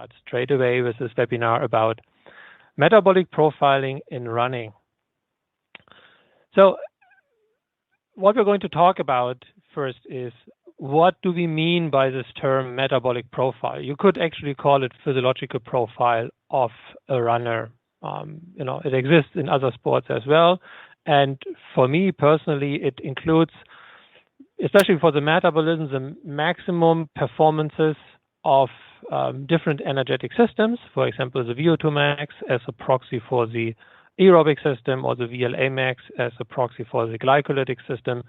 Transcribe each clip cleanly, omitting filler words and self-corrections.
start straight away with this webinar about metabolic profiling in running. So what we're going to talk about first is, what do we mean by this term metabolic profile? You could actually call it physiological profile of a runner. It exists in other sports as well. And for me personally, it includes, especially for the metabolism, the maximum performances of different energetic systems. For example, the VO2 max as a proxy for the aerobic system, or the VLA max as a proxy for the glycolytic system.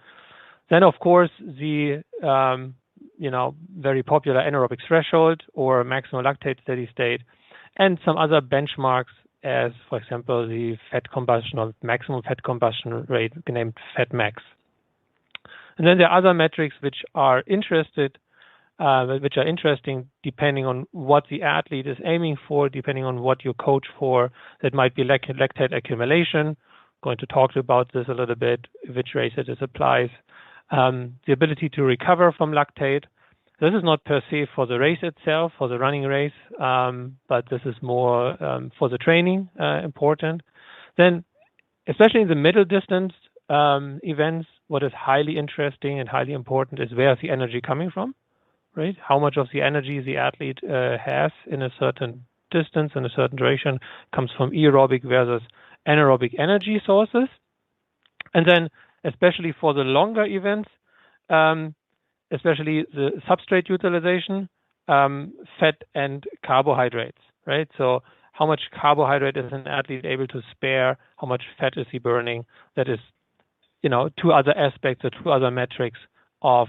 Then, of course, the very popular anaerobic threshold or maximum lactate steady state, and some other benchmarks as, for example, the fat combustion or maximum fat combustion rate, named fat max. And then there are other metrics which are interesting depending on what the athlete is aiming for, depending on what you coach for. That might be lactate accumulation. Going to talk about this a little bit, which race it applies. The ability to recover from lactate. This is not per se for the race itself, for the running race, but this is more for the training important. Then, especially in the middle distance events, what is highly interesting and highly important is, where is the energy coming from, right? How much of the energy the athlete has in a certain distance and a certain duration comes from aerobic versus anaerobic energy sources. And then, especially for the longer events, especially the substrate utilization, fat and carbohydrates, right? So how much carbohydrate is an athlete able to spare? How much fat is he burning? That is, two other aspects or two other metrics of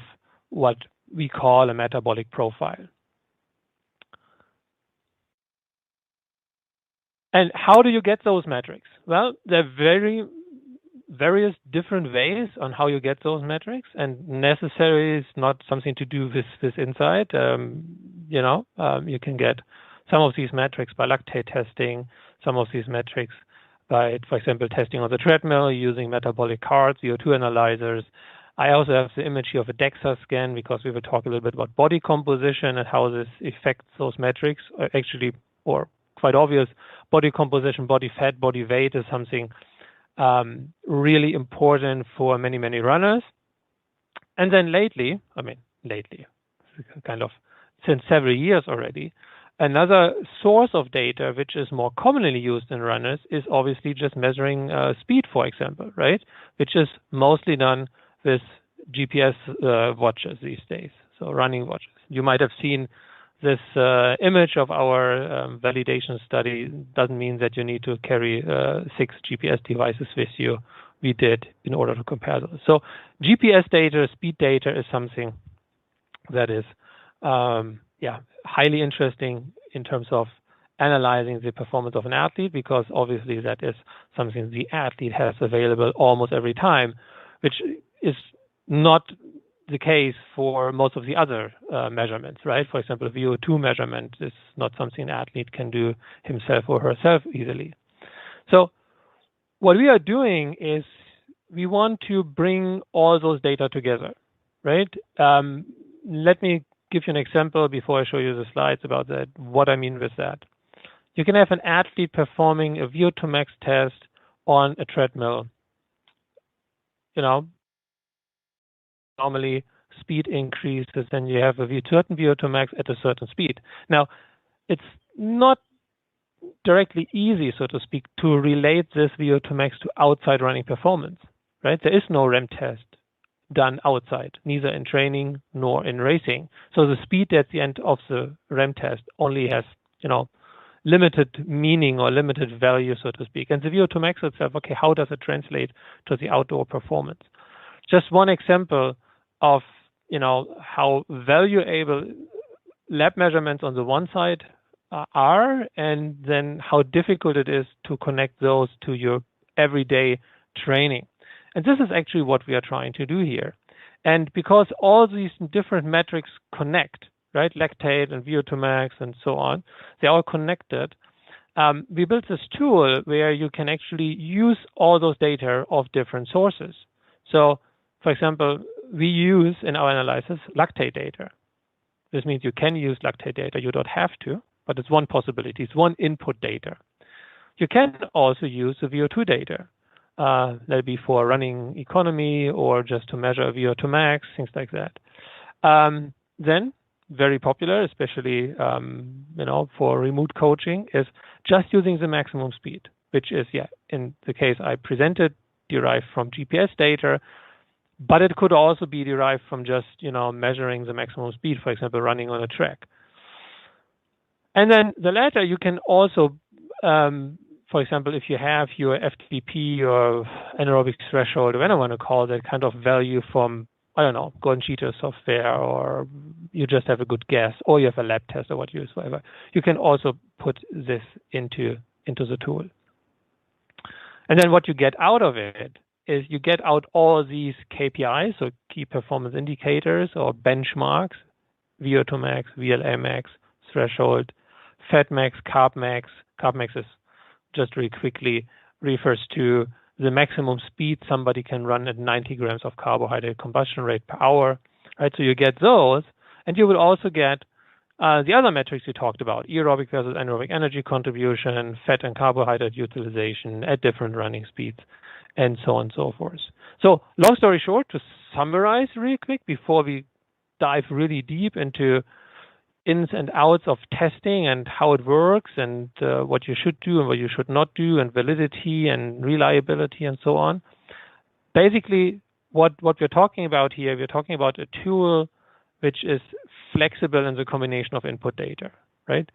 what we call a metabolic profile. And how do you get those metrics? Well, there are various different ways on how you get those metrics, and necessarily is not something to do with this INSCYD. You can get some of these metrics by lactate testing, some of these metrics by, for example, testing on the treadmill using metabolic cards, VO2 analyzers. I also have the image here of a DEXA scan, because we will talk a little bit about body composition and how this affects those metrics. Actually, or quite obvious, body composition, body fat, body weight is something really important for many, many runners. And then lately, kind of since several years already, another source of data which is more commonly used in runners is obviously just measuring speed, for example, right? Which is mostly done with GPS watches these days, so running watches. You might have seen this image of our validation study. Doesn't mean that you need to carry 6 GPS devices with you. We did in order to compare those. So GPS data, speed data is something that is highly interesting in terms of analyzing the performance of an athlete, because obviously that is something the athlete has available almost every time, which is not the case for most of the other measurements, right? For example, VO2 measurement is not something an athlete can do himself or herself easily. So what we are doing is we want to bring all those data together, right? Let me give you an example before I show you the slides about that, what I mean with that. You can have an athlete performing a VO2 max test on a treadmill. Normally speed increases, then you have a certain VO2 max at a certain speed. Now, it's not directly easy, so to speak, to relate this VO2 max to outside running performance, right? There is no REM test done outside, neither in training nor in racing. So the speed at the end of the REM test only has, limited meaning or limited value, so to speak. And the VO2 max itself, okay, how does it translate to the outdoor performance? Just one example of how valuable lab measurements on the one side are, and then how difficult it is to connect those to your everyday training. And this is actually what we are trying to do here. And because all these different metrics connect, right, lactate and VO2 max and so on, they're all connected. We built this tool where you can actually use all those data of different sources. So, for example, we use in our analysis lactate data. This means you can use lactate data. You don't have to, but it's one possibility. It's one input data. You can also use the VO2 data. That'll be for running economy or just to measure VO2 max, things like that. Then, very popular, especially for remote coaching, is just using the maximum speed, which is, in the case I presented, derived from GPS data, but it could also be derived from just measuring the maximum speed, for example, running on a track. And then the latter, you can also, for example, if you have your FTP or anaerobic threshold, whatever I want to call that kind of value from, I don't know, Gordon Cheater software, or you just have a good guess, or you have a lab test or whatever. You can also put this into the tool. And then what you get out of it is you get out all these KPIs, so key performance indicators or benchmarks, VO2 max, VLA max, threshold, fat max, carb max. Carb max is, just very quickly, refers to the maximum speed somebody can run at 90 grams of carbohydrate combustion rate per hour, right? So you get those, and you will also get the other metrics you talked about, aerobic versus anaerobic energy contribution, fat and carbohydrate utilization at different running speeds, and so on and so forth. So long story short, to summarize really quick before we dive really deep into ins and outs of testing and how it works and what you should do and what you should not do and validity and reliability and so on. Basically, what we're talking about here, we're talking about a tool which is flexible in the combination of input data, right?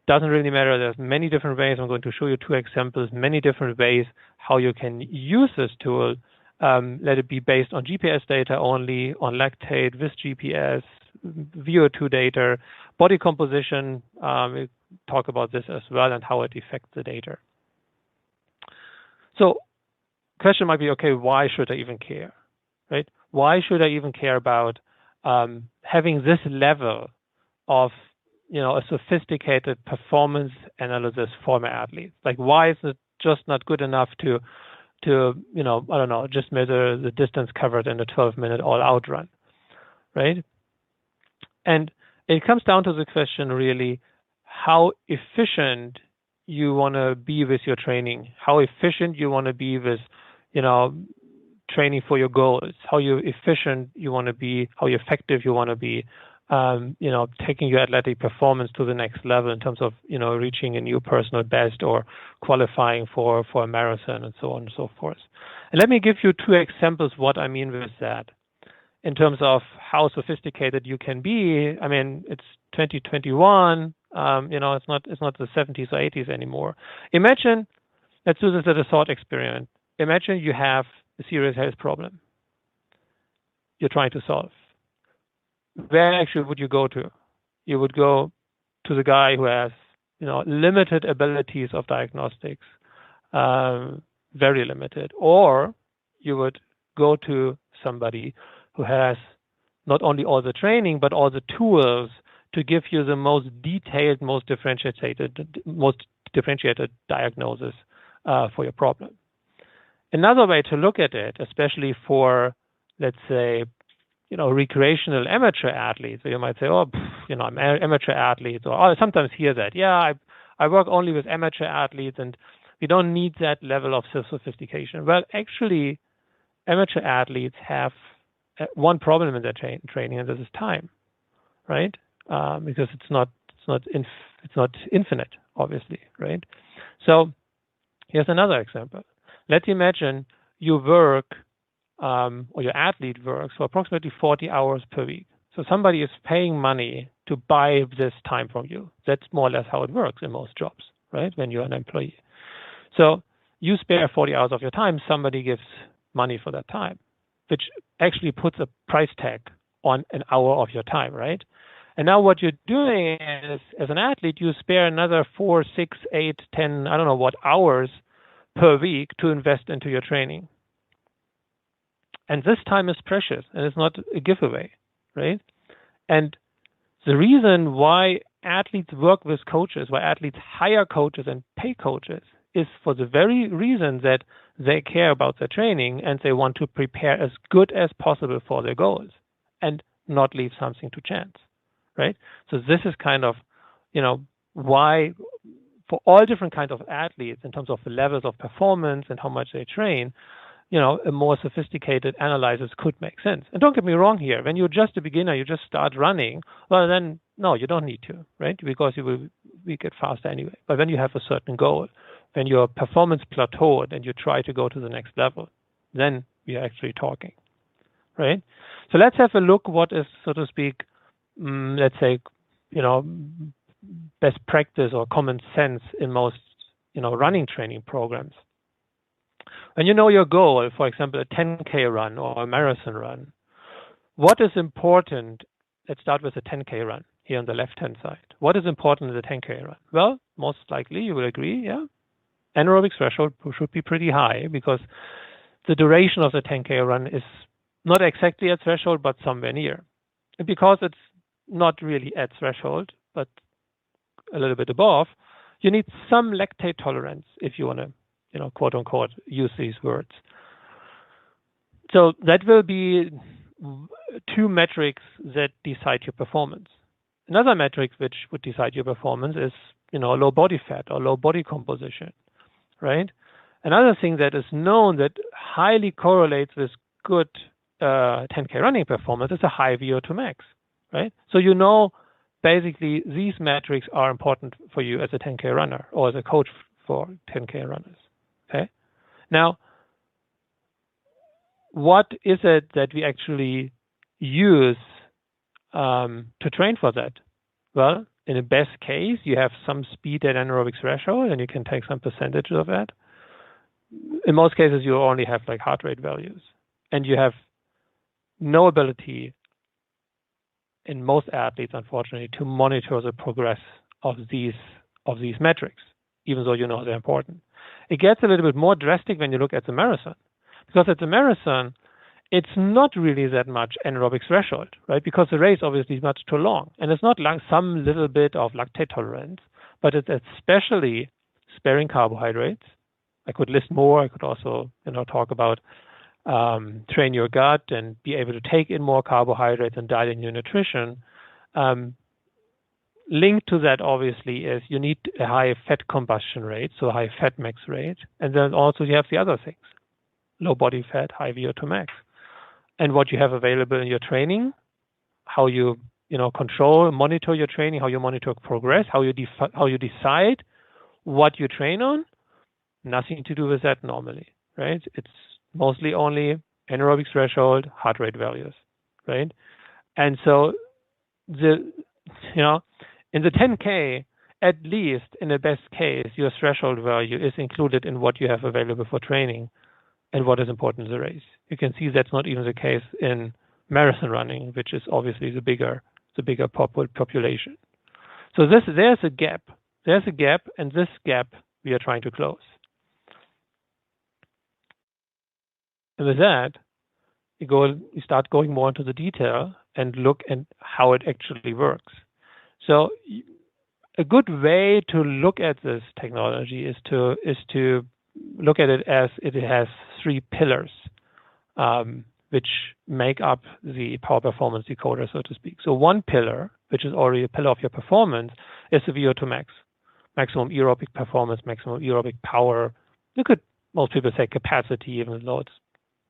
Doesn't really matter. There's many different ways. I'm going to show you 2 examples, many different ways how you can use this tool. Let it be based on GPS data only, on lactate with GPS, VO2 data, body composition. We talk about this as well and how it affects the data. So question might be, okay, why should I even care, right? Why should I even care about having this level of a sophisticated performance analysis for my athletes? Like, why is it just not good enough to I don't know, just measure the distance covered in a 12-minute all-out run, right? And it comes down to the question, really, how efficient you want to be with your training, how efficient you want to be with, training for your goals, how efficient you want to be, how effective you want to be, taking your athletic performance to the next level in terms of, reaching a new personal best or qualifying for a marathon and so on and so forth. And let me give you 2 examples what I mean with that in terms of how sophisticated you can be. I mean, it's 2021, it's not the 70s or 80s anymore. Imagine, let's do this as a thought experiment. Imagine you have a serious health problem you're trying to solve. Where actually would you go to? You would go to the guy who has, limited abilities of diagnostics, very limited, or you would go to somebody who has not only all the training but all the tools to give you the most detailed, most differentiated diagnosis for your problem. Another way to look at it, especially for, let's say, recreational amateur athletes. So you might say, I'm an amateur athlete, or I sometimes hear that. Yeah, I work only with amateur athletes and we don't need that level of sophistication. Well, actually, amateur athletes have one problem in their training, and this is time, right? Because it's not infinite, obviously, right? So here's another example. Let's imagine you work or your athlete works for approximately 40 hours per week. So somebody is paying money to buy this time from you. That's more or less how it works in most jobs, right? When you're an employee. So you spare 40 hours of your time, somebody gives money for that time, which actually puts a price tag on an hour of your time, right? And now what you're doing is, as an athlete, you spare another 4, 6, 8, 10, I don't know what hours per week to invest into your training. And this time is precious, and it's not a giveaway, right? And the reason why athletes work with coaches, why athletes hire coaches and pay coaches, is for the very reason that they care about their training and they want to prepare as good as possible for their goals and not leave something to chance, right? So this is kind of, why for all different kinds of athletes in terms of the levels of performance and how much they train, a more sophisticated analysis could make sense. And don't get me wrong here. When you're just a beginner, you just start running, well, then, no, you don't need to, right? Because you get faster anyway. But when you have a certain goal, when your performance plateaued and you try to go to the next level, then we are actually talking, right? So let's have a look what is, so to speak, let's say, best practice or common sense in most, running training programs. When you know your goal, for example, a 10K run or a marathon run, what is important? Let's start with a 10K run here on the left-hand side. What is important in the 10K run? Well, most likely you will agree, yeah, anaerobic threshold should be pretty high because the duration of the 10K run is not exactly at threshold, but somewhere near. And because it's not really at threshold, but a little bit above, you need some lactate tolerance if you want to, quote unquote, use these words. So that will be two metrics that decide your performance. Another metric which would decide your performance is, low body fat or low body composition, right? Another thing that is known that highly correlates with good 10K running performance is a high VO2 max, right? So basically these metrics are important for you as a 10K runner or as a coach for 10K runners, okay? Now, what is it that we actually use to train for that? Well, in the best case, you have some speed at anaerobic threshold and you can take some percentage of that. In most cases, you only have like heart rate values and you have no ability in most athletes, unfortunately, to monitor the progress of these metrics, even though they're important. It gets a little bit more drastic when you look at the marathon, because at the marathon, it's not really that much anaerobic threshold, right? Because the race obviously is much too long, and it's not like some little bit of lactate tolerance, but it's especially sparing carbohydrates. I could list more. I could also, talk about train your gut and be able to take in more carbohydrates and dial in your nutrition. Linked to that, obviously, is you need a high fat combustion rate, so a high fat max rate. And then also you have the other things, low body fat, high VO2 max. And what you have available in your training, how you, control, monitor your training, how you monitor progress, how you decide what you train on, nothing to do with that normally, right? It's mostly only anaerobic threshold, heart rate values, right? And so in the 10K, at least in the best case, your threshold value is included in what you have available for training and what is important in the race. You can see that's not even the case in marathon running, which is obviously the bigger population. So there's a gap. There's a gap, and this gap we are trying to close. And with that, we start going more into the detail and look at how it actually works. So a good way to look at this technology is to look at it as it has three pillars, which make up the power performance decoder, so to speak. So one pillar, which is already a pillar of your performance, is the VO2 max, maximum aerobic performance, maximum aerobic power. Most people say capacity, even though it's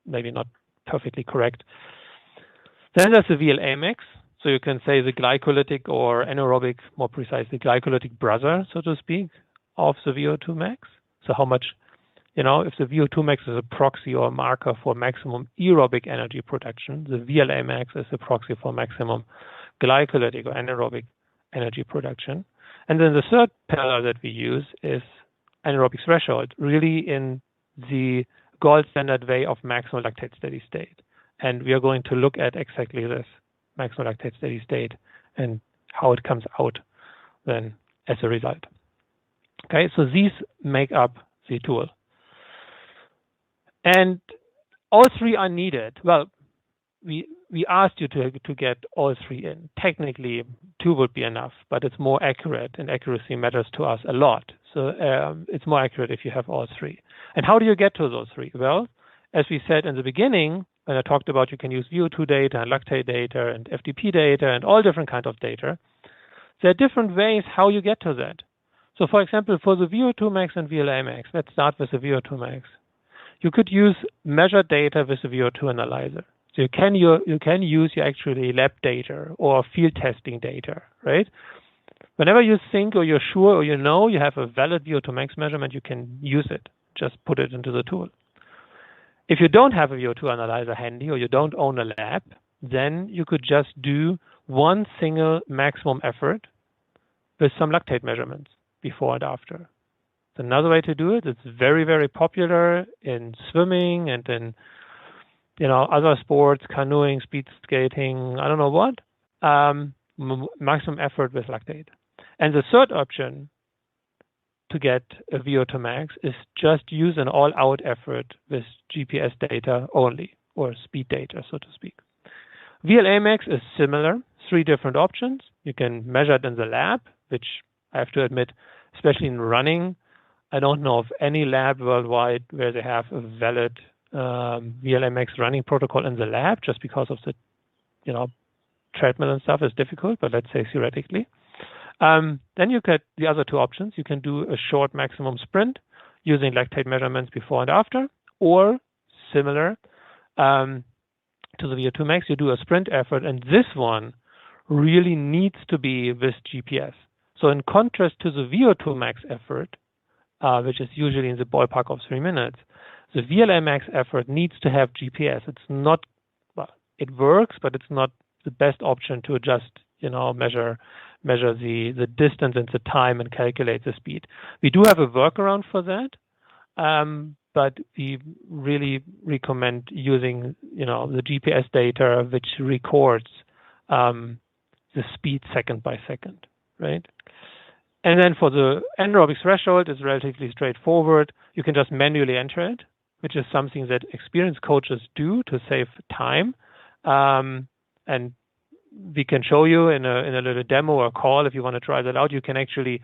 maybe not perfectly correct. Then there's the VLA max. So you can say the glycolytic or anaerobic, more precisely, glycolytic brother, so to speak, of the VO2 max. So how much, if the VO2 max is a proxy or a marker for maximum aerobic energy production, the VLA max is a proxy for maximum glycolytic or anaerobic energy production. And then the third pillar that we use is anaerobic threshold, really in the gold standard way of maximum lactate steady state. And we are going to look at exactly this, maximum lactate steady state, and how it comes out then as a result. Okay, so these make up the tool. And all three are needed. Well, we asked you to get all three in. Technically, two would be enough, but it's more accurate, and accuracy matters to us a lot. So it's more accurate if you have all three. And how do you get to those three? Well, as we said in the beginning, when I talked about you can use VO2 data and lactate data and FTP data and all different kinds of data, There are different ways how you get to that. So for example, for the VO2 max and VLA max, let's start with the VO2 max. You could use measured data with the VO2 analyzer. So you can use your actually lab data or field testing data, right? Whenever you think or you're sure or you know you have a valid VO2 max measurement, you can use it. Just put it into the tool. If you don't have a VO2 analyzer handy or you don't own a lab, then you could just do one single maximum effort with some lactate measurements before and after. It's another way to do it. It's very, very popular in swimming and in other sports, canoeing, speed skating, I don't know what. Maximum effort with lactate. And the third option to get a VO2 max is just use an all-out effort with GPS data only, or speed data, so to speak. VLA max is similar, 3 different options. You can measure it in the lab, which I have to admit, especially in running, I don't know of any lab worldwide where they have a valid VLA max running protocol in the lab, just because of the, treadmill and stuff is difficult, but let's say theoretically. Then you get the other 2 options. You can do a short maximum sprint using lactate measurements before and after, or similar to the VO2 max, you do a sprint effort, and this one really needs to be with GPS. So in contrast to the VO2 max effort, which is usually in the ballpark of 3 minutes, the VLA max effort needs to have GPS. It's not, well, it works, but it's not the best option to just, measure the distance and the time and calculate the speed. We do have a workaround for that, but we really recommend using, the GPS data, which records the speed second by second, right? And then for the anaerobic threshold, it's relatively straightforward. You can just manually enter it, which is something that experienced coaches do to save time. And we can show you in a little demo or call if you want to try that out. You can actually,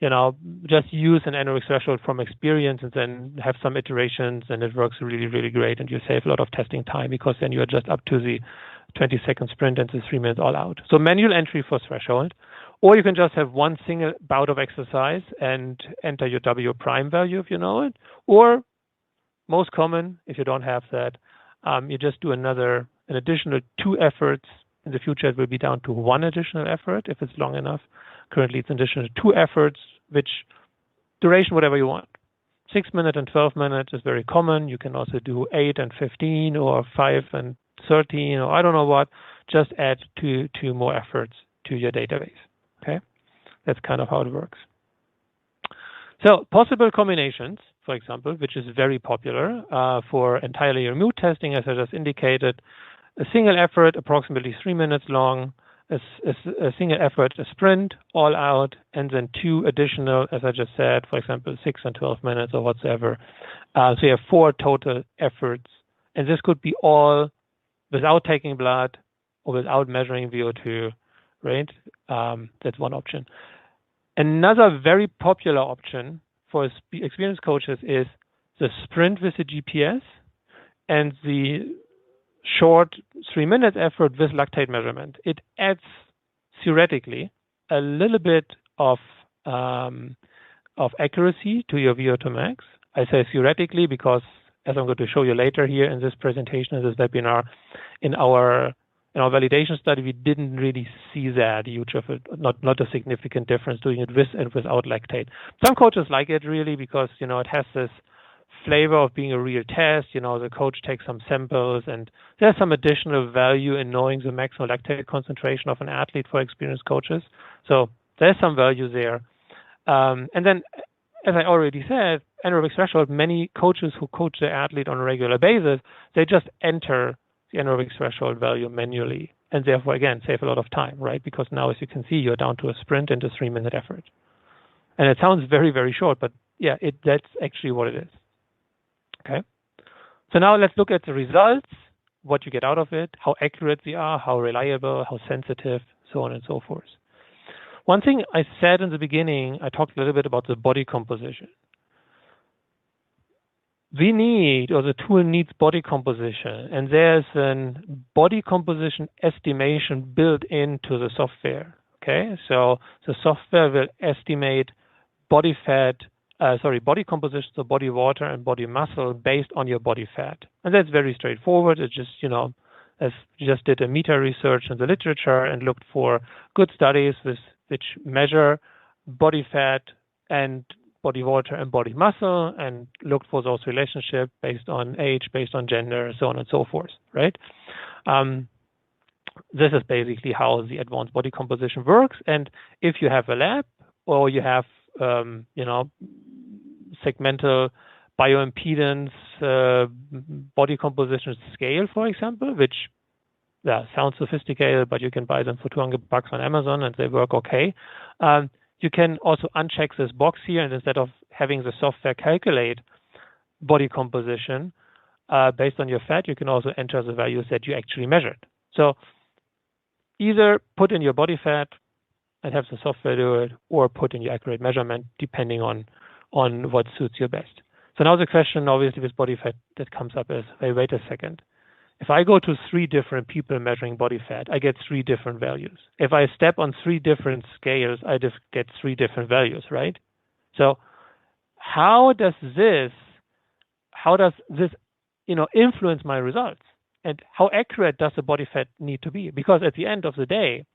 just use an anaerobic threshold from experience and then have some iterations, and it works really, really great. And you save a lot of testing time because then you are just up to the 20-second sprint and the 3 minutes all out. So manual entry for threshold. Or you can just have one single bout of exercise and enter your W prime value if you know it. Or most common, if you don't have that, you just do an additional 2 efforts. In the future, it will be down to 1 additional effort if it's long enough. Currently, it's an additional 2 efforts, which duration, whatever you want. 6 minutes and 12 minutes is very common. You can also do 8 and 15 or 5 and 13 or I don't know what. Just add two more efforts to your database. Okay, that's kind of how it works. So possible combinations, for example, which is very popular for entirely remote testing, as I just indicated, a single effort, approximately 3 minutes long, a single effort, a sprint, all out, and then 2 additional, as I just said, for example, 6 and 12 minutes or whatsoever. So you have 4 total efforts, and this could be all without taking blood or without measuring VO2, right? That's one option. Another very popular option for experienced coaches is the sprint with the GPS and the short 3 minute effort with lactate measurement. It adds theoretically a little bit of accuracy to your VO2 max. I say theoretically because, as I'm going to show you later here in this presentation, in this webinar, in our validation study, we didn't really see that huge of not a significant difference doing it with and without lactate. Some coaches like it really because it has this flavor of being a real test. The coach takes some samples, and there's some additional value in knowing the maximum lactate concentration of an athlete for experienced coaches. So there's some value there. And then, as I already said, anaerobic threshold, many coaches who coach their athlete on a regular basis, they just enter the anaerobic threshold value manually, and therefore, again, save a lot of time, right? Because now, as you can see, you're down to a sprint and a 3 minute effort. And it sounds very, very short, but yeah, that's actually what it is. Okay. So now let's look at the results, what you get out of it, how accurate they are, how reliable, how sensitive, so on and so forth. One thing I said in the beginning, I talked a little bit about the body composition. The tool needs body composition, and there's a body composition estimation built into the software. Okay, so the software will estimate body composition, so body water and body muscle based on your body fat. And that's very straightforward. It's just, as you just did a meta research in the literature and looked for good studies which measure body fat and body water and body muscle and looked for those relationships based on age, based on gender, so on and so forth, right? This is basically how the advanced body composition works. And if you have a lab or you have, segmental bioimpedance body composition scale, for example, which sounds sophisticated, but you can buy them for $200 on Amazon and they work okay. You can also uncheck this box here, and instead of having the software calculate body composition based on your fat, you can also enter the values that you actually measured. So either put in your body fat and have the software do it, or put in your accurate measurement, depending on what suits you best. So now the question, obviously, with body fat that comes up is, hey, wait a second. If I go to 3 different people measuring body fat, I get 3 different values. If I step on 3 different scales, I just get 3 different values, right? So how does this influence my results? And how accurate does the body fat need to be? Because at the end of the day,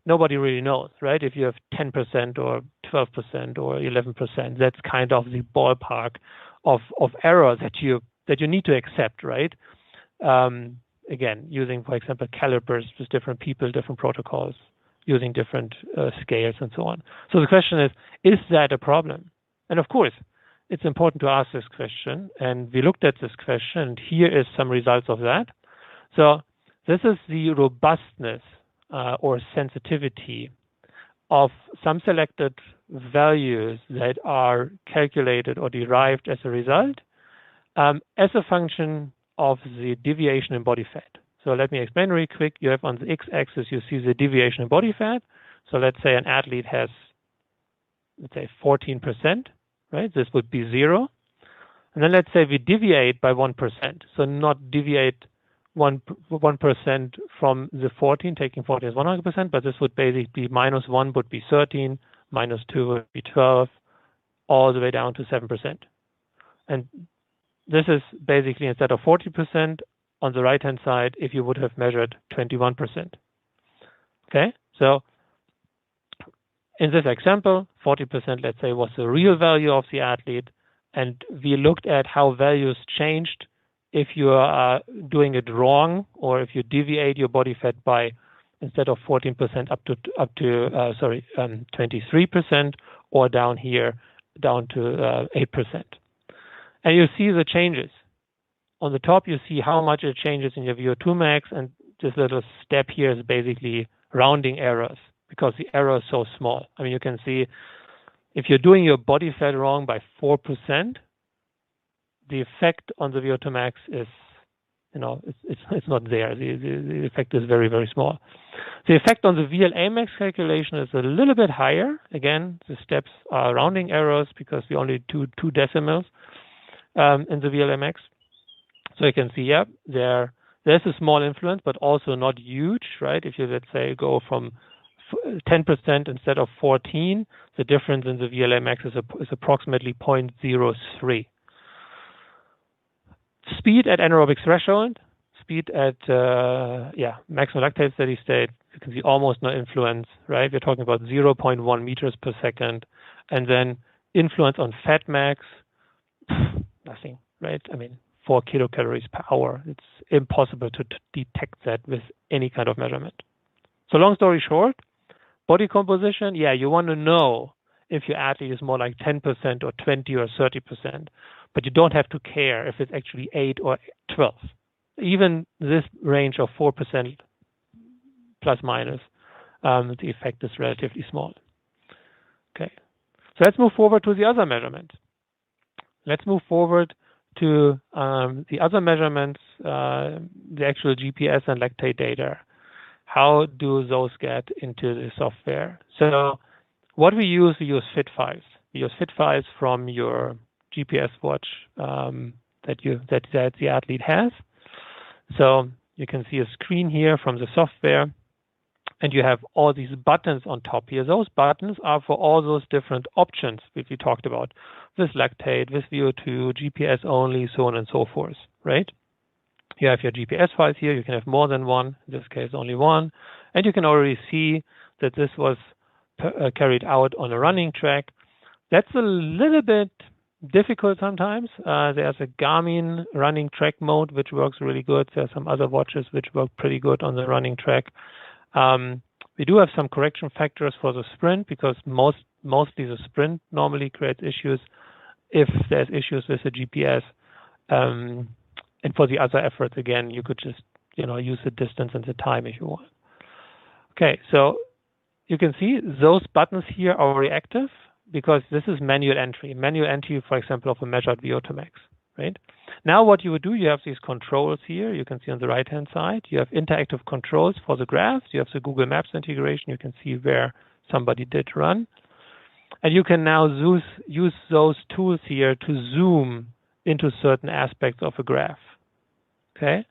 nobody really knows, right? If you have 10% or 12% or 11%, that's kind of the ballpark of error that you need to accept, right? Again, using, for example, calipers with different people, different protocols, using different scales and so on. So the question is that a problem? And of course, it's important to ask this question. And we looked at this question, and here is some results of that. So this is the robustness or sensitivity of some selected values that are calculated or derived as a result as a function of the deviation in body fat. So let me explain really quick. You have on the x-axis, you see the deviation in body fat. So let's say an athlete has, let's say 14%, right? This would be 0. And then let's say we deviate by 1%. So not deviate 1% from the 14, taking 14 as 100%, but this would basically be -1 would be 13, -2 would be 12, all the way down to 7%. And this is basically, instead of 40% on the right-hand side, if you would have measured 21%. Okay, so in this example, 40%, let's say, was the real value of the athlete, and we looked at how values changed if you are doing it wrong, or if you deviate your body fat by, instead of 14% up to 23%, or down here down to 8%. And you see the changes. On the top, you see how much it changes in your VO2 max, and this little step here is basically rounding errors because the error is so small. I mean, you can see if you're doing your body fat wrong by 4%, the effect on the VO2 max is, it's not there. The effect is very, very small. The effect on the VLA max calculation is a little bit higher. Again, the steps are rounding errors because we only do 2 decimals in the VLA max. So you can see, yeah, there's a small influence, but also not huge, right? If you, let's say, go from 10% instead of 14, the difference in the VLA max is approximately 0.03. Speed at anaerobic threshold, speed at maximum lactate steady state, you can see almost no influence, right? We're talking about 0.1 meters per second. And then influence on fat max, nothing, right? I mean, 4 kilocalories per hour. It's impossible to detect that with any kind of measurement. So long story short, body composition, yeah, you want to know if your athlete is more like 10% or 20 or 30%, but you don't have to care if it's actually 8 or 12. Even this range of 4% plus minus, the effect is relatively small. Okay, so let's move forward to the other measurements. Let's move forward to the other measurements, the actual GPS and lactate data. How do those get into the software? So what we use fit files. We use fit files from your GPS watch that the athlete has. So you can see a screen here from the software. and you have all these buttons on top here. Those buttons are for all those different options which we talked about, with lactate, with VO2, GPS only, so on and so forth, right? You have your GPS files here. You can have more than one, in this case only one, and you can already see that this was carried out on a running track. That's a little bit difficult sometimes. There's a Garmin running track mode which works really good. There are some other watches which work pretty good on the running track. We do have some correction factors for the sprint, because mostly the sprint normally creates issues if there's issues with the GPS. And for the other efforts, again, you could just use the distance and the time if you want. Okay, so you can see those buttons here are already active, because this is manual entry. Manual entry, for example, of a measured VO2 max, right? Now what you would do, you have these controls here. You can see on the right-hand side. You have interactive controls for the graphs. You have the Google Maps integration. You can see where somebody did run. And you can now use those tools here to zoom into certain aspects of a graph. Okay?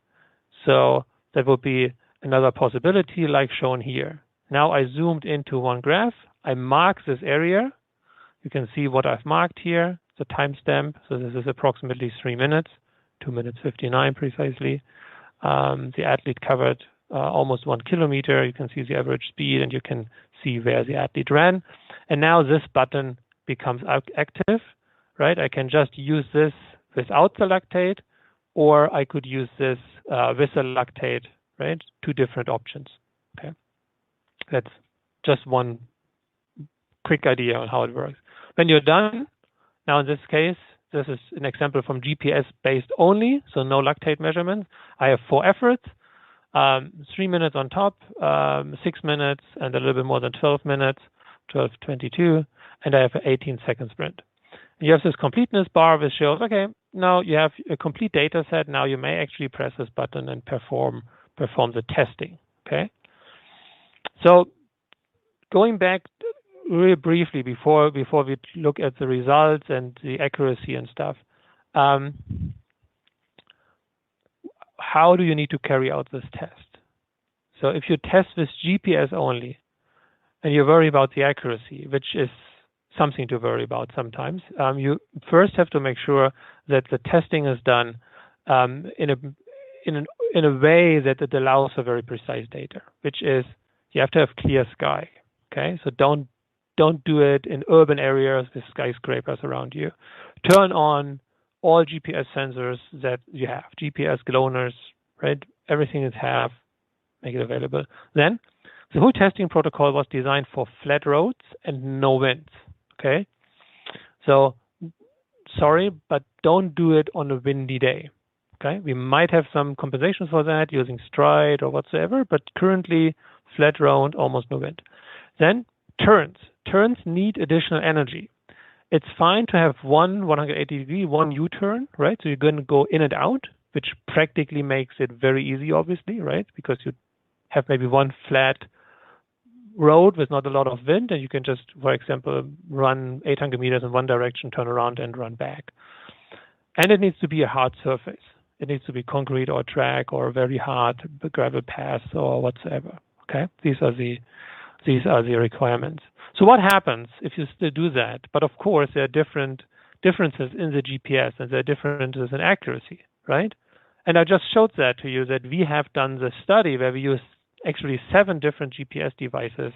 So that would be another possibility like shown here. Now I zoomed into one graph. I mark this area. You can see what I've marked here, the timestamp. So this is approximately 3 minutes, 2 minutes 59 precisely. The athlete covered almost 1 kilometer. You can see the average speed, and you can see where the athlete ran. And now this button becomes active, right? I can just use this without the lactate, or I could use this with the lactate, right? Two different options, okay? That's just one quick idea on how it works. When you're done, now in this case, this is an example from GPS-based only, so no lactate measurements. I have 4 efforts, 3 minutes on top, 6 minutes, and a little bit more than 12 minutes, 12:22, and I have an 18-second sprint. You have this completeness bar which shows, okay, now you have a complete data set. Now you may actually press this button and perform the testing, okay? So going back really briefly before we look at the results and the accuracy and stuff, how do you need to carry out this test? So if you test with GPS only and you worry about the accuracy, which is something to worry about sometimes, you first have to make sure that the testing is done in a way that it allows for very precise data, which is you have to have clear sky. Okay, so don't do it in urban areas with skyscrapers around you. Turn on all GPS sensors that you have, GPS gloners, right? Everything is have, make it available. Then the whole testing protocol was designed for flat roads and no winds. Okay, so sorry, but don't do it on a windy day. Okay, we might have some compensations for that using stride or whatsoever, but currently flat road, almost no wind. Then turns need additional energy. It's fine to have one 180 degree, one U-turn, right? So you're going to go in and out, which practically makes it very easy, obviously, right? Because you have maybe one flat road with not a lot of wind, and you can just, for example, run 800 meters in one direction, turn around and run back. And it needs to be a hard surface. It needs to be concrete or track or very hard gravel paths or whatsoever. Okay, these are the requirements. So what happens if you still do that? But of course, there are differences in the GPS, and there are differences in accuracy, right? And I just showed that to you, that we have done the study where we used actually 7 different GPS devices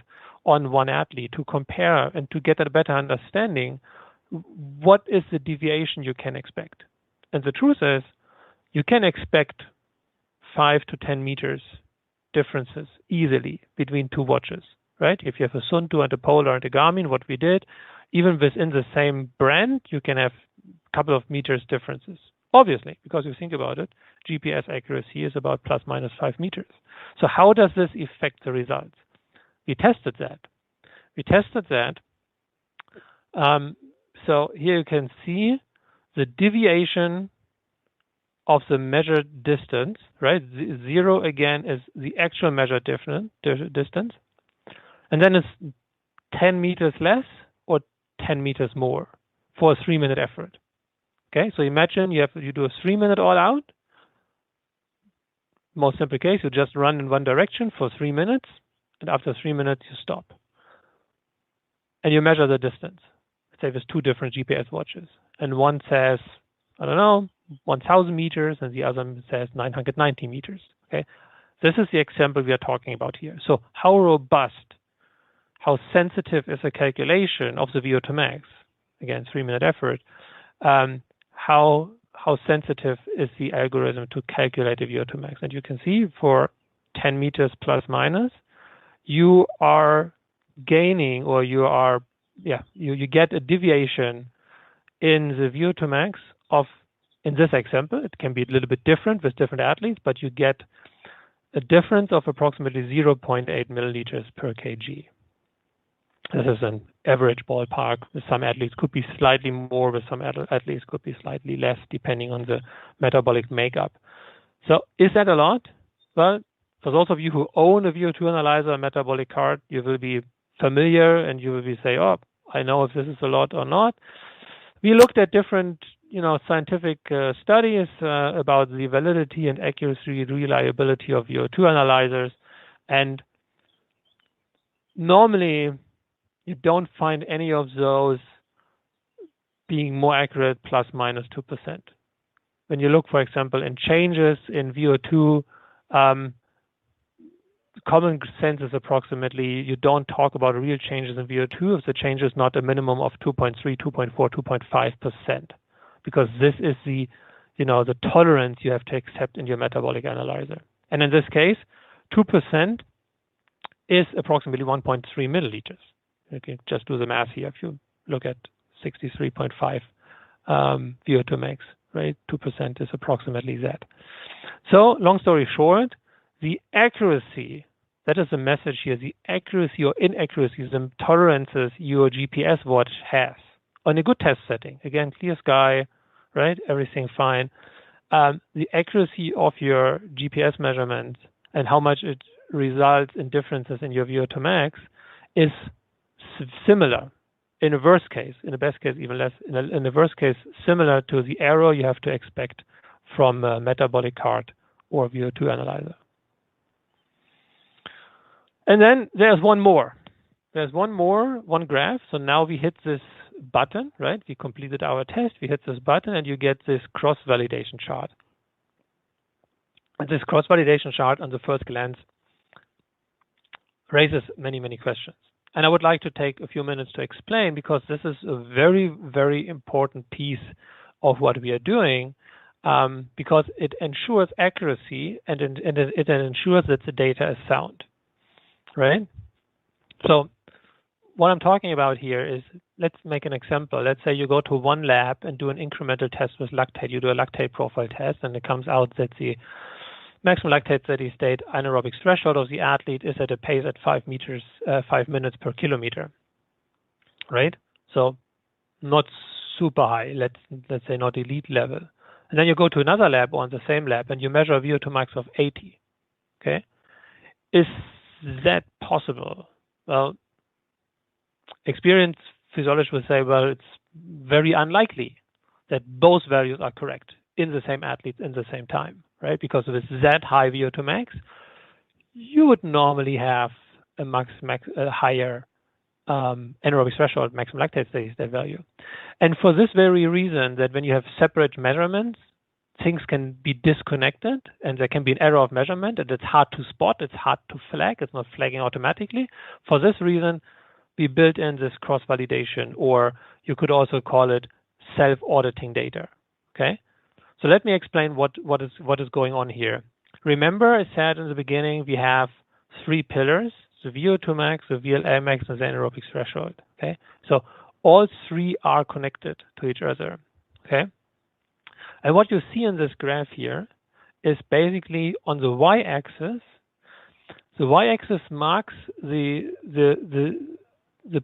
on one athlete to compare and to get a better understanding what is the deviation you can expect. And the truth is, you can expect 5 to 10 meters differences easily between 2 watches, right? If you have a Sunto and a Polar and a Garmin, what we did, even within the same brand, you can have a couple of meters differences. Obviously, because you think about it, GPS accuracy is about plus minus 5 meters. So how does this affect the results? We tested that. So here you can see the deviation of the measured distance, right? 0 again is the actual measured distance. And then it's 10 meters less or 10 meters more for a 3-minute effort. Okay, so imagine you do a 3-minute all out. Most simple case, you just run in one direction for 3 minutes, and after 3 minutes you stop. And you measure the distance. Say with 2 different GPS watches. And one says, I don't know, 1,000 meters, and the other says 990 meters. Okay, this is the example we are talking about here. So how robust, how sensitive is a calculation of the VO2 max? Again, 3-minute effort. How sensitive is the algorithm to calculate the VO2 max? And you can see for 10 meters plus minus, you are gaining, or you get a deviation in the VO2 max of, in this example, it can be a little bit different with different athletes, but you get a difference of approximately 0.8 milliliters per kg. This is an average ballpark. With some athletes could be slightly more, with some athletes could be slightly less, depending on the metabolic makeup. So is that a lot? Well, for those of you who own a VO2 analyzer, a metabolic card, you will be familiar and you will be say, oh, I know if this is a lot or not. We looked at different scientific studies about the validity and accuracy, reliability of VO2 analyzers. And normally, you don't find any of those being more accurate plus minus 2%. When you look, for example, in changes in VO2, common sense is approximately, you don't talk about real changes in VO2 if the change is not a minimum of 2.3, 2.4, 2.5%, because this is the tolerance you have to accept in your metabolic analyzer. And in this case, 2% is approximately 1.3 milliliters. Okay, just do the math here. If you look at 63.5 VO2 max, right? 2% is approximately that. So, long story short, the accuracy, that is the message here, the accuracy or inaccuracy, the tolerances your GPS watch has on a good test setting. Again, clear sky, right? Everything fine. The accuracy of your GPS measurements and how much it results in differences in your VO2 max is similar. In a worst case, in a best case even less, in a worst case similar to the error you have to expect from a metabolic card or VO2 analyzer. And then there's one more. There's one graph. So now we hit this button, right? We completed our test, we hit this button, and you get this cross-validation chart. And this cross-validation chart on the first glance raises many, many questions. And I would like to take a few minutes to explain, because this is a very, very important piece of what we are doing, because it ensures accuracy and it ensures that the data is sound, right? So what I'm talking about here is, let's make an example. Let's say you go to one lab and do an incremental test with lactate. You do a lactate profile test, and it comes out that the maximum lactate steady state anaerobic threshold of the athlete is at a pace at 5 minutes per kilometer, right? So not super high, let's say not elite level. And then you go to another lab or on the same lab and you measure a VO2 max of 80, okay? Is that possible? Well, experienced physiologists would say, well, it's very unlikely that both values are correct in the same athletes in the same time, right? Because with that high VO2 max, you would normally have a higher anaerobic threshold, maximum lactate steady state value. And for this very reason, that when you have separate measurements, things can be disconnected and there can be an error of measurement, and it's hard to spot, it's hard to flag, it's not flagging automatically. For this reason, we built in this cross-validation, or you could also call it self-auditing data, okay? So let me explain what is going on here. Remember, I said in the beginning, we have 3 pillars: the VO2 max, the VLA max, and the anaerobic threshold. Okay, so all 3 are connected to each other. Okay, and what you see in this graph here is basically on the y-axis. The y-axis marks the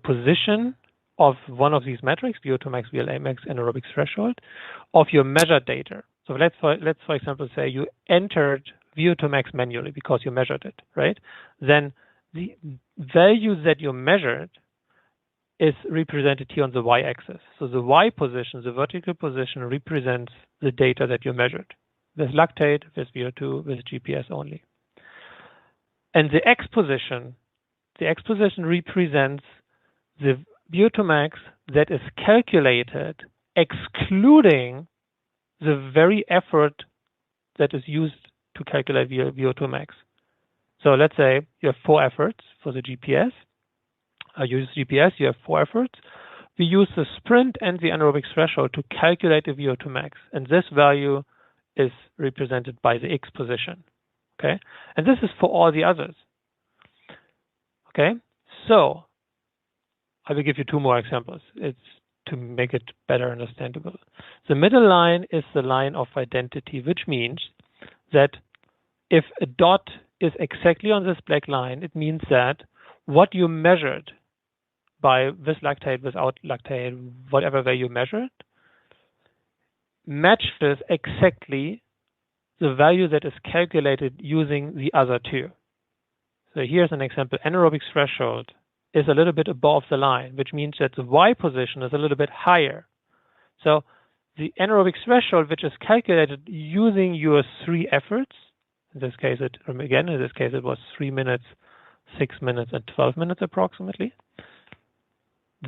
position of one of these metrics, VO2 max, VLA max, anaerobic threshold, of your measured data. So let's for example say you entered VO2 max manually because you measured it, right? Then the value that you measured is represented here on the y-axis. So the y position, the vertical position, represents the data that you measured with lactate, with VO2, with GPS only. And the x position the X position represents the VO2 max that is calculated excluding the very effort that is used to calculate VO2 max. So let's say you have 4 efforts for the GPS. I use GPS, you have 4 efforts. We use the sprint and the anaerobic threshold to calculate the VO2 max. And this value is represented by the X position. Okay. And this is for all the others. Okay. So I will give you 2 more examples. It's to make it better understandable. The middle line is the line of identity, which means that if a dot is exactly on this black line, it means that what you measured by with lactate, without lactate, whatever way you measured, matches exactly the value that is calculated using the other 2. So here's an example. Anaerobic threshold is a little bit above the line, which means that the Y position is a little bit higher. So the anaerobic threshold, which is calculated using your 3 efforts, in this case, it was 3 minutes, 6 minutes, and 12 minutes approximately.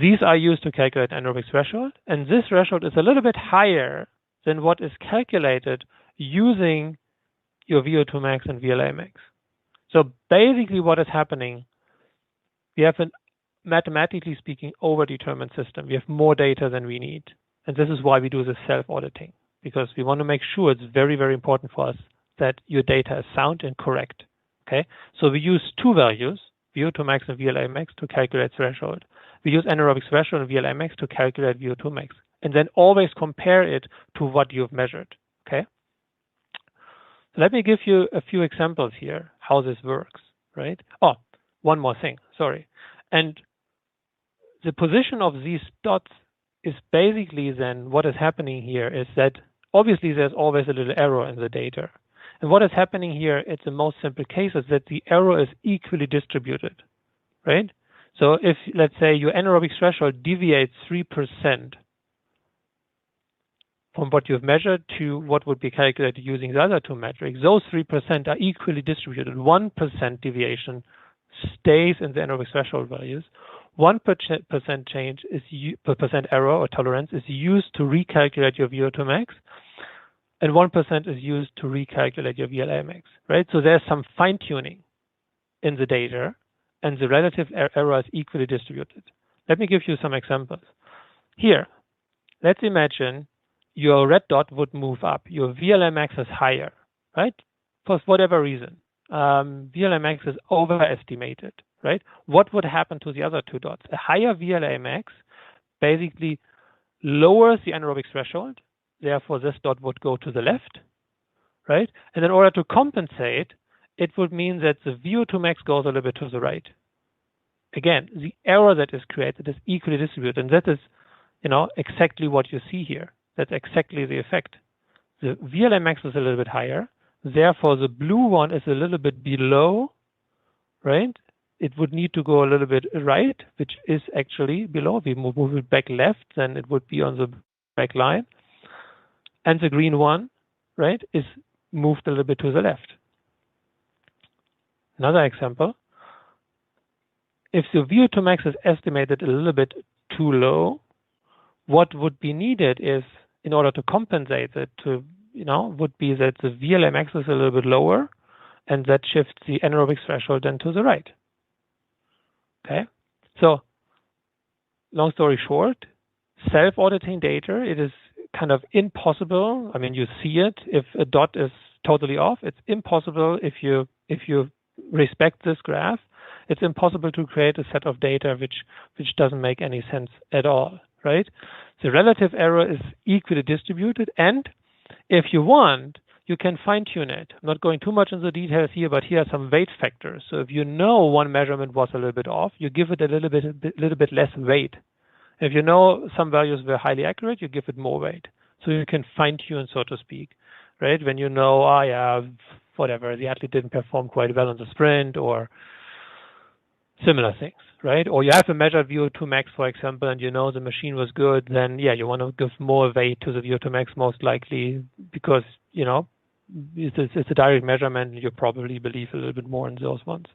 These are used to calculate anaerobic threshold, and this threshold is a little bit higher than what is calculated using your VO2 max and VLA max. So basically what is happening, we have a mathematically speaking overdetermined system. We have more data than we need. And this is why we do this self-auditing, because we want to make sure it's very, very important for us that your data is sound and correct. Okay, so we use 2 values, VO2 max and VLA max, to calculate threshold. We use anaerobic threshold and VLA max to calculate VO2 max, and then always compare it to what you've measured. Okay, so let me give you a few examples here how this works. Right? Oh, one more thing. Sorry, and the position of these dots is basically then what is happening here is that obviously there's always a little error in the data. And what is happening here, it's the most simple case, is that the error is equally distributed, right? So if, let's say, your anaerobic threshold deviates 3% from what you've measured to what would be calculated using the other 2 metrics, those 3% are equally distributed. 1% deviation stays in the anaerobic threshold values. 1% change is percent error or tolerance is used to recalculate your VO2 max, and 1% is used to recalculate your VLA max, right? So there's some fine tuning in the data, and the relative error is equally distributed. Let me give you some examples. Here, let's imagine your red dot would move up. Your VLA max is higher, right? For whatever reason. VLA max is overestimated, right? What would happen to the other 2 dots? A higher VLA max basically lowers the anaerobic threshold. Therefore, this dot would go to the left, right? And in order to compensate, it would mean that the VO2 max goes a little bit to the right. Again, the error that is created is equally distributed, and that is, exactly what you see here. That's exactly the effect. The VLA max is a little bit higher. Therefore, the blue one is a little bit below, right? It would need to go a little bit right, which is actually below. If we move it back left, then it would be on the back line. And the green one, right, is moved a little bit to the left. Another example. If the VO2 max is estimated a little bit too low, what would be needed is, in order to compensate it, would be that the VLA max is a little bit lower, and that shifts the anaerobic threshold then to the right. Okay, so long story short, self-auditing data, it is kind of impossible. I mean, you see it if a dot is totally off. It's impossible if you respect this graph. It's impossible to create a set of data which doesn't make any sense at all, right? The relative error is equally distributed, and if you want, you can fine-tune it. I'm not going too much into the details here, but here are some weight factors. So if you know one measurement was a little bit off, you give it a little bit less weight. If you know some values were highly accurate, you give it more weight. So you can fine-tune, so to speak, right? When you know, whatever, the athlete didn't perform quite well on the sprint or similar things, right? Or you have a measured VO2 max, for example, and you know the machine was good, then yeah, you want to give more weight to the VO2 max most likely because, it's a direct measurement and you probably believe a little bit more in those ones.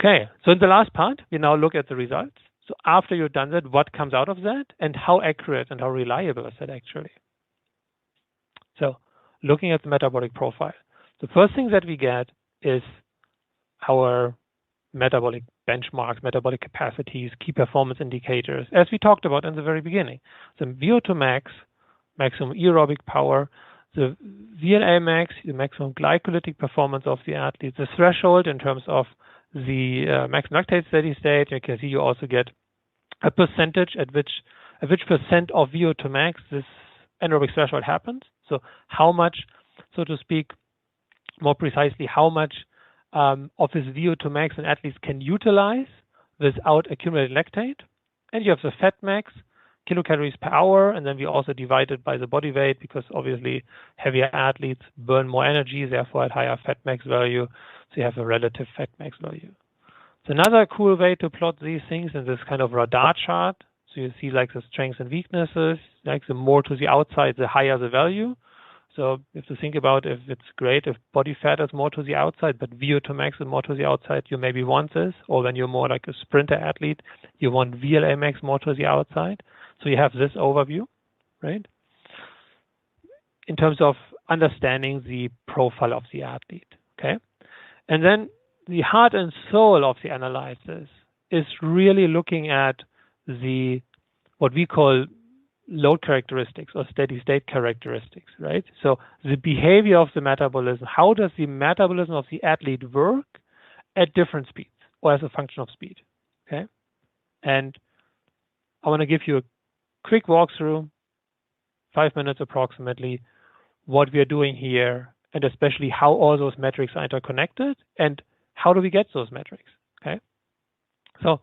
Okay, so in the last part, we now look at the results. So after you've done that, what comes out of that and how accurate and how reliable is that actually? So looking at the metabolic profile, the first thing that we get is our metabolic benchmarks, metabolic capacities, key performance indicators, as we talked about in the very beginning. The VO2 max, maximum aerobic power, the VLA max, the maximum glycolytic performance of the athlete, the threshold in terms of the maximum lactate steady state. You can see you also get a percentage at which percent of VO2 max this anaerobic threshold happens. So how much, so to speak, more precisely, how much of this VO2 max an athlete can utilize without accumulated lactate. And you have the fat max, kilocalories per hour, and then we also divide it by the body weight because obviously heavier athletes burn more energy, therefore at higher fat max value, so you have a relative fat max value. So another cool way to plot these things in this kind of radar chart. So you see like the strengths and weaknesses, like the more to the outside, the higher the value. So if you think about if it's great if body fat is more to the outside, but VO2 max is more to the outside, you maybe want this. Or when you're more like a sprinter athlete, you want VLA max more to the outside. So you have this overview, right? In terms of understanding the profile of the athlete, okay? And then the heart and soul of the analysis is really looking at the, what we call load characteristics or steady state characteristics, right? So the behavior of the metabolism, how does the metabolism of the athlete work at different speeds or as a function of speed, okay? And I want to give you a quick walkthrough, 5 minutes approximately, what we are doing here, and especially how all those metrics are interconnected and how do we get those metrics, okay? So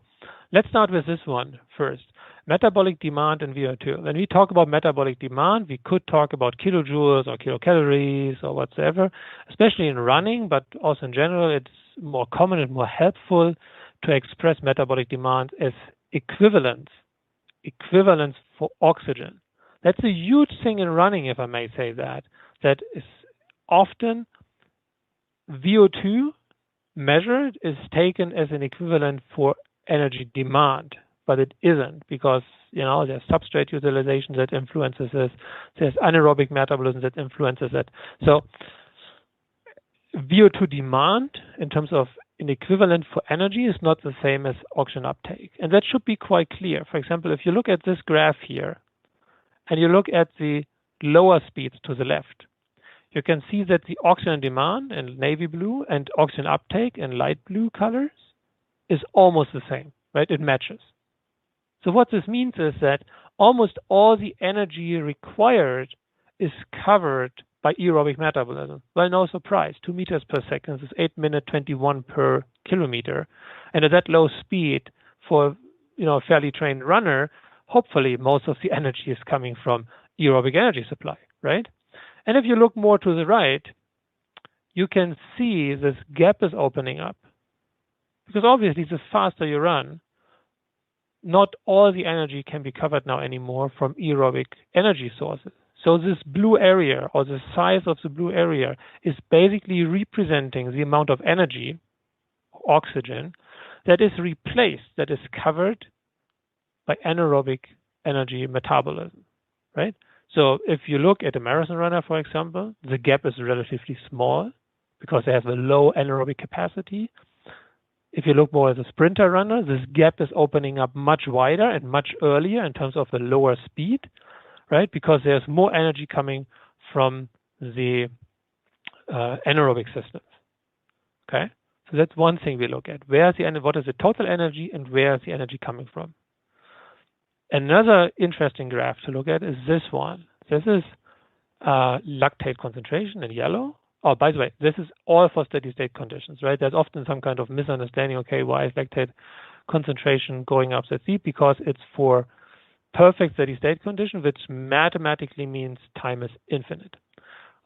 let's start with this one first. Metabolic demand and VO2. When we talk about metabolic demand, we could talk about kilojoules or kilocalories or whatsoever, especially in running, but also in general, it's more common and more helpful to express metabolic demand as equivalence for oxygen. That's a huge thing in running, if I may say that is often VO2 measured is taken as an equivalent for energy demand, but it isn't because, you know, there's substrate utilization that influences this. There's anaerobic metabolism that influences it. So VO2 demand in terms of an equivalent for energy is not the same as oxygen uptake. And that should be quite clear. For example, if you look at this graph here and you look at the lower speeds to the left, you can see that the oxygen demand in navy blue and oxygen uptake in light blue colors is almost the same, right? It matches. So what this means is that almost all the energy required is covered by aerobic metabolism. Well, no surprise, 2 meters per second is 8 minutes 21 per kilometer. And at that low speed for, you know, a fairly trained runner, hopefully most of the energy is coming from aerobic energy supply, right? And if you look more to the right, you can see this gap is opening up. Because obviously, the faster you run, not all the energy can be covered now anymore from aerobic energy sources. So this blue area or the size of the blue area is basically representing the amount of energy, oxygen, that is replaced, that is covered by anaerobic energy metabolism, right? So if you look at a marathon runner, for example, the gap is relatively small because they have a low anaerobic capacity. If you look more as a sprinter runner, this gap is opening up much wider and much earlier in terms of the lower speed, right? Because there's more energy coming from the anaerobic systems, okay? So that's one thing we look at. What is the total energy and where is the energy coming from? Another interesting graph to look at is this one. This is lactate concentration in yellow. Oh, by the way, this is all for steady state conditions, right? There's often some kind of misunderstanding. Okay, why is lactate concentration going up that steep? Because it's for perfect steady state condition, which mathematically means time is infinite.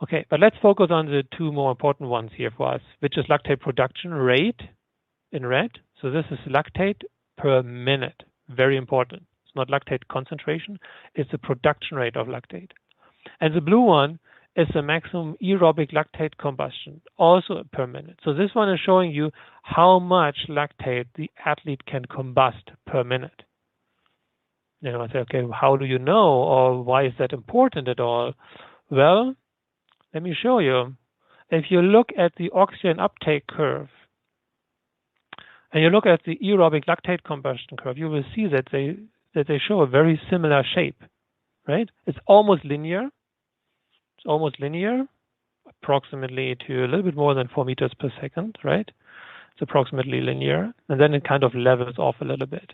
Okay, but let's focus on the two more important ones here for us, which is lactate production rate in red. So this is lactate per minute. Very important. It's not lactate concentration. It's the production rate of lactate. And the blue one is the maximum aerobic lactate combustion, also per minute. So this one is showing you how much lactate the athlete can combust per minute. Then I say, okay, how do you know, or why is that important at all? Well, let me show you. If you look at the oxygen uptake curve, and you look at the aerobic lactate combustion curve, you will see that they show a very similar shape, right? It's almost linear. It's almost linear, approximately to a little bit more than 4 meters per second, right? It's approximately linear, and then it kind of levels off a little bit.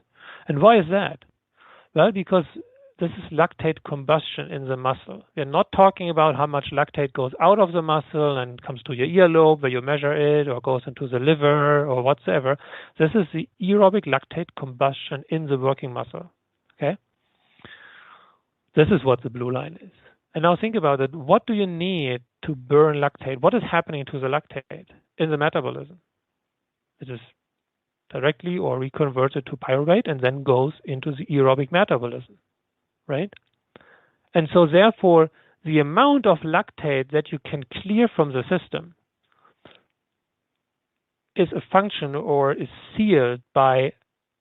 And why is that? Well, because this is lactate combustion in the muscle. We're not talking about how much lactate goes out of the muscle and comes to your earlobe where you measure it, or goes into the liver or whatsoever. This is the aerobic lactate combustion in the working muscle, okay? This is what the blue line is. And now think about it. What do you need to burn lactate? What is happening to the lactate in the metabolism? It is directly or reconverted to pyruvate and then goes into the aerobic metabolism, right? And so therefore, the amount of lactate that you can clear from the system is a function or is sealed by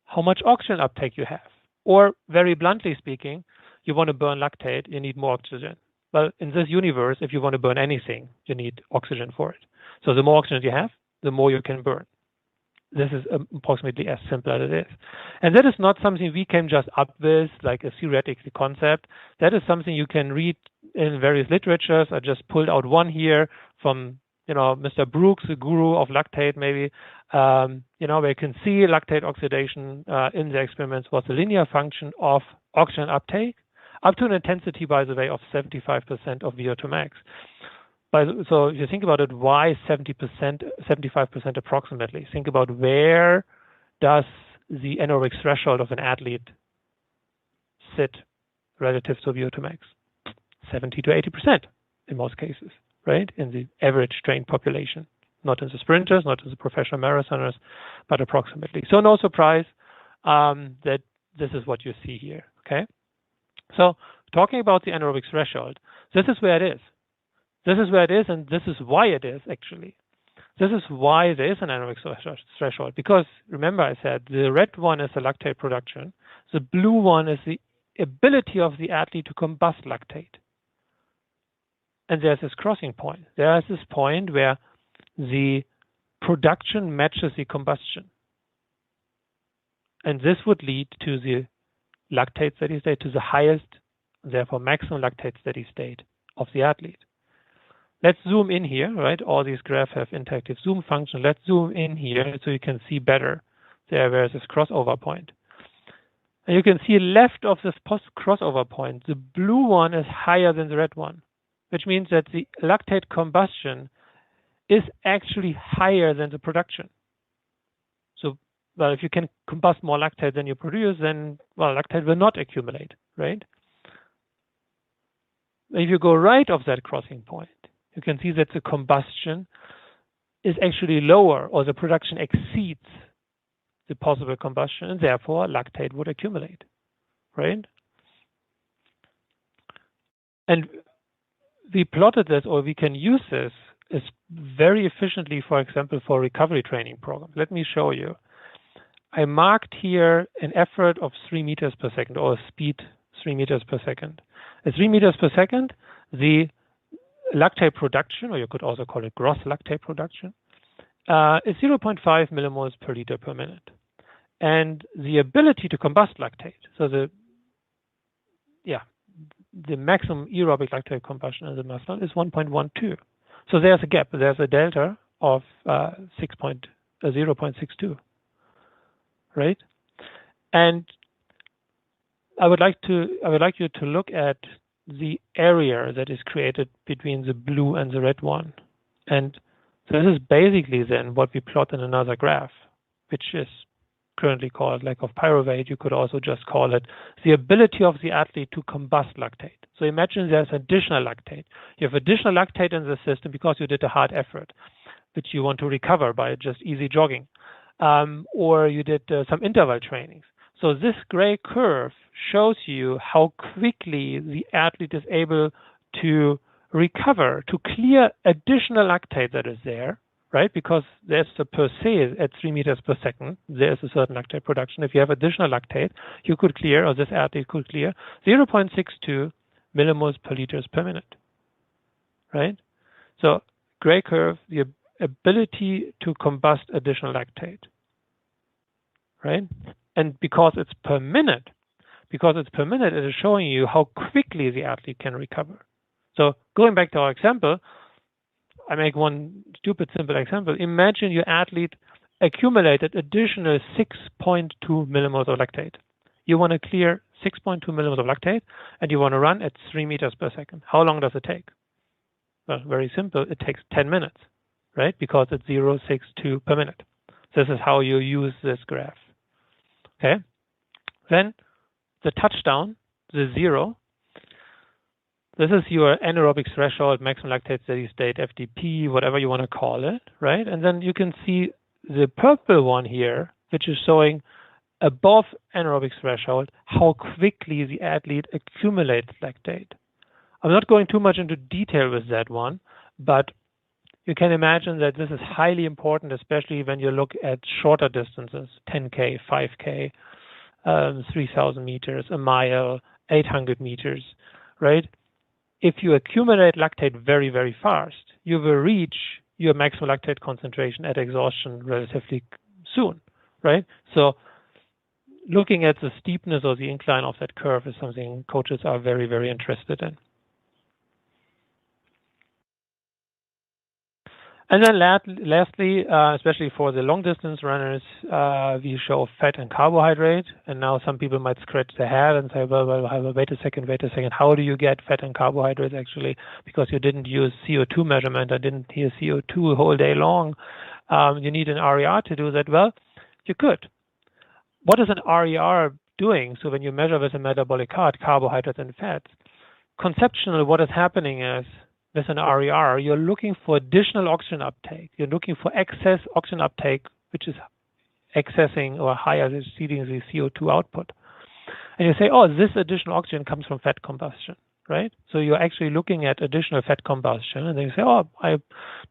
how much oxygen uptake you have. Or very bluntly speaking, you want to burn lactate, you need more oxygen. Well, in this universe, if you want to burn anything, you need oxygen for it. So the more oxygen you have, the more you can burn. This is approximately as simple as it is. And that is not something we came just up with, like a theoretical concept. That is something you can read in various literatures. I just pulled out one here from, Mr. Brooks, the guru of lactate, maybe. Where you can see lactate oxidation in the experiments was a linear function of oxygen uptake, up to an intensity, by the way, of 75% of VO2 max. So if you think about it, why 70%, 75% approximately? Think about where does the anaerobic threshold of an athlete sit relative to VO2 max? 70 to 80% in most cases, right? In the average trained population, not in the sprinters, not in the professional marathoners, but approximately. So no surprise that this is what you see here, okay? So talking about the anaerobic threshold, this is where it is. This is where it is, and this is why it is, actually. This is why there is an anaerobic threshold, because remember I said the red one is the lactate production. The blue one is the ability of the athlete to combust lactate. And there's this crossing point. There is this point where the production matches the combustion. And this would lead to the lactate steady state, to the highest, therefore maximum lactate steady state of the athlete. Let's zoom in here, right? All these graphs have interactive zoom function. Let's zoom in here so you can see better where is this crossover point. And you can see left of this post-crossover point, the blue one is higher than the red one, which means that the lactate combustion is actually higher than the production. So, well, if you can combust more lactate than you produce, then, well, lactate will not accumulate, right? If you go right of that crossing point, you can see that the combustion is actually lower, or the production exceeds the possible combustion, and therefore lactate would accumulate, right? And we plotted this, or we can use this is very efficiently, for example, for recovery training programs. Let me show you. I marked here an effort of 3 meters per second, or a speed 3 meters per second. At 3 meters per second, the lactate production, or you could also call it gross lactate production, is 0.5 millimoles per liter per minute. And the ability to combust lactate, so the maximum aerobic lactate combustion in the muscle is 1.12. So there's a gap. There's a delta of 0.62, right? And I would like you to look at the area that is created between the blue and the red one. And so this is basically then what we plot in another graph, which is currently called lack of pyruvate. You could also just call it the ability of the athlete to combust lactate. So imagine there's additional lactate. You have additional lactate in the system because you did a hard effort, which you want to recover by just easy jogging, or you did some interval trainings. So this gray curve shows you how quickly the athlete is able to recover, to clear additional lactate that is there, right? Because there's a per se at 3 meters per second, there's a certain lactate production. If you have additional lactate, you could clear, or this athlete could clear 0.62 millimoles per liters per minute, right? So gray curve, the ability to combust additional lactate, right? And because it's per minute, it is showing you how quickly the athlete can recover. So going back to our example, I make one stupid simple example. Imagine your athlete accumulated additional 6.2 millimoles of lactate. You want to clear 6.2 millimoles of lactate, and you want to run at 3 meters per second. How long does it take? Well, very simple. It takes 10 minutes, right? Because it's 0.62 per minute. This is how you use this graph. Okay. Then the touchdown, the 0. This is your anaerobic threshold, maximum lactate steady state, FDP, whatever you want to call it, right? And then you can see the purple one here, which is showing above anaerobic threshold how quickly the athlete accumulates lactate. I'm not going too much into detail with that one, but you can imagine that this is highly important, especially when you look at shorter distances, 10K, 5K, 3,000 meters, a mile, 800 meters, right? If you accumulate lactate very, very fast, you will reach your maximum lactate concentration at exhaustion relatively soon, right? So looking at the steepness or the incline of that curve is something coaches are very, very interested in. And then lastly, especially for the long distance runners, we show fat and carbohydrate. And now some people might scratch their head and say, well, wait a second. How do you get fat and carbohydrates actually? Because you didn't use CO2 measurement. I didn't hear CO2 a whole day long. You need an RER to do that. Well, you could. What is an RER doing? So when you measure with a metabolic cart, carbohydrates and fats, conceptually what is happening is, with an RER, you're looking for additional oxygen uptake. You're looking for excess oxygen uptake, which is accessing or higher exceeding the CO2 output. And you say, oh, this additional oxygen comes from fat combustion, right? So you're actually looking at additional fat combustion, and then you say, oh, I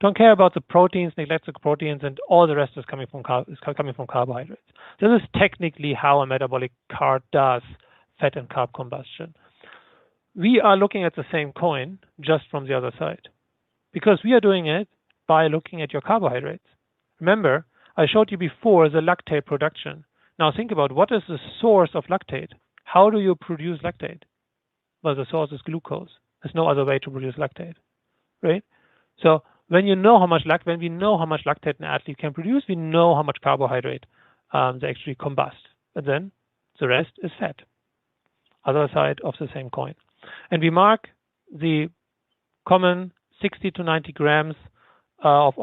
don't care about the proteins, neglect the proteins, and all the rest is coming from carbohydrates. This is technically how a metabolic cart does fat and carb combustion. We are looking at the same coin, just from the other side, because we are doing it by looking at your carbohydrates. Remember, I showed you before the lactate production. Now think about what is the source of lactate. How do you produce lactate? Well, the source is glucose. There's no other way to produce lactate, right? So when we know how much lactate an athlete can produce, we know how much carbohydrate they actually combust, and then the rest is fat. Other side of the same coin. And we mark the common 60 to 90 grams of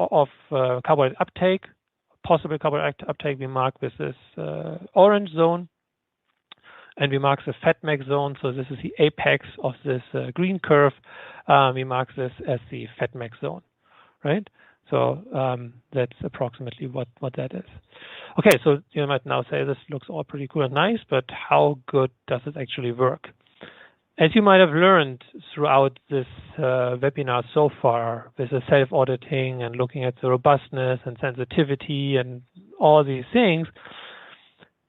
carbohydrate uptake, possible carbohydrate uptake. We mark with this orange zone, and we mark the fat max zone. So this is the apex of this green curve. We mark this as the fat max zone, right? So that's approximately what that is. Okay, so you might now say this looks all pretty cool and nice, but how good does it actually work? As you might have learned throughout this webinar so far, with the self-auditing and looking at the robustness and sensitivity and all these things,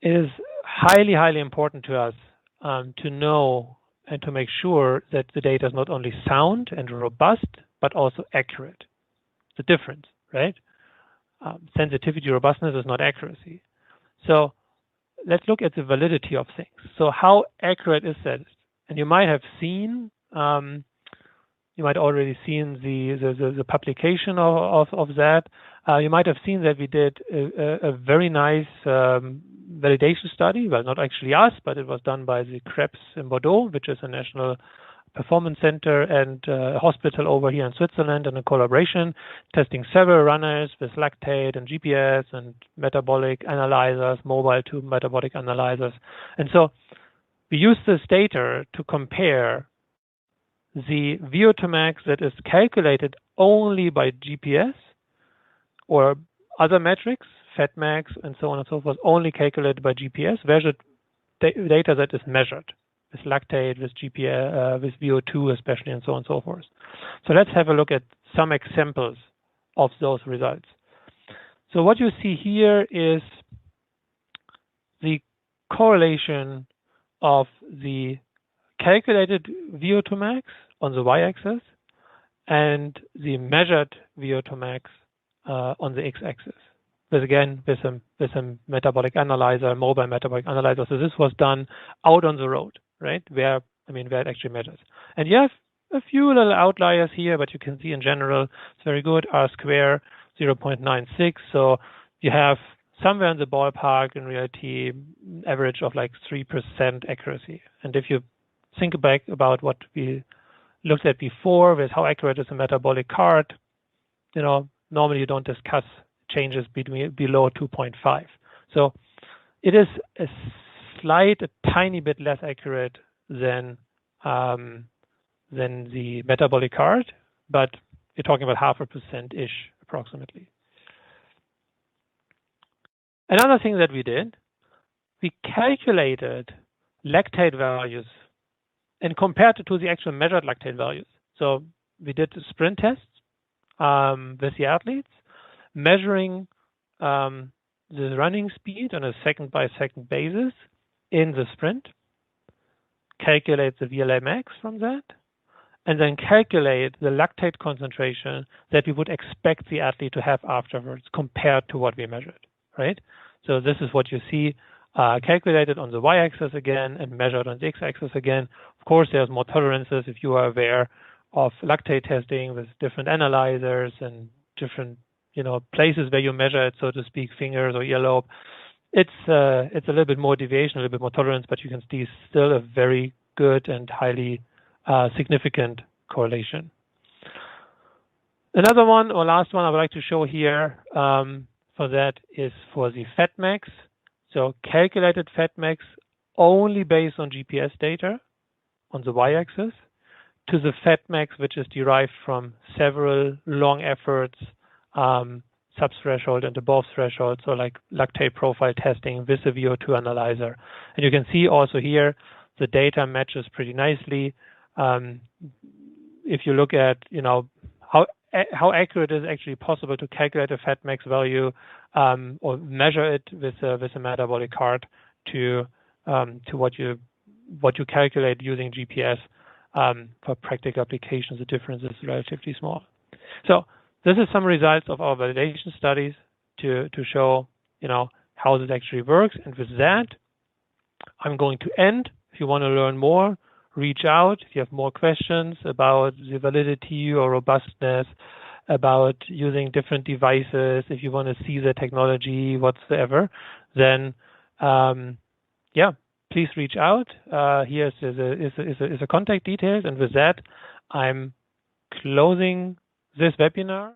it is highly, highly important to us to know and to make sure that the data is not only sound and robust, but also accurate. The difference, right? Sensitivity, robustness is not accuracy. So let's look at the validity of things. So how accurate is that? And you might have seen, you might already seen the publication of that. You might have seen that we did a very nice validation study. Well, not actually us, but it was done by the Krebs in Bordeaux, which is a national performance center and a hospital over here in Switzerland, in a collaboration, testing several runners with lactate and GPS and metabolic analyzers, mobile to metabolic analyzers. And so we use this data to compare the VO2 max that is calculated only by GPS or other metrics, fat max and so on and so forth, only calculated by GPS, versus data that is measured lactate, with GPA, with VO2 especially, and so on and so forth. So let's have a look at some examples of those results. So what you see here is the correlation of the calculated VO2 max on the y-axis and the measured VO2 max on the x-axis. But again, with a metabolic analyzer, mobile metabolic analyzer. So this was done out on the road, right? Where it actually measures. And you have a few little outliers here, but you can see in general it's very good. R square 0.96. So you have somewhere in the ballpark, in reality, average of like 3% accuracy. And if you think back about what we looked at before with how accurate is a metabolic cart, normally you don't discuss changes below 2.5. So it is a tiny bit less accurate than the metabolic cart, but you're talking about 0.5%-ish approximately. Another thing that we did, we calculated lactate values and compared it to the actual measured lactate values. So we did sprint tests with the athletes, measuring the running speed on a second-by-second basis in the sprint, calculate the VLA max from that, and then calculate the lactate concentration that we would expect the athlete to have afterwards compared to what we measured, right? So this is what you see calculated on the y-axis again and measured on the x-axis again. Of course, there's more tolerances if you are aware of lactate testing with different analyzers and different places where you measure it, so to speak, fingers or earlobe. It's a little bit more deviation, a little bit more tolerance, but you can see still a very good and highly significant correlation. Another one, or last one I would like to show here for that is for the fat max. So calculated fat max only based on GPS data on the y-axis to the fat max, which is derived from several long efforts, subthreshold and above threshold, so like lactate profile testing with the VO2 analyzer. And you can see also here the data matches pretty nicely. If you look at how accurate it is actually possible to calculate a fat max value or measure it with a metabolic cart to what you calculate using GPS for practical applications, the difference is relatively small. So this is some results of our validation studies to show how this actually works. And with that, I'm going to end. If you want to learn more, reach out. If you have more questions about the validity or robustness, about using different devices, if you want to see the technology whatsoever, then please reach out. Here is a contact details. And with that, I'm closing this webinar.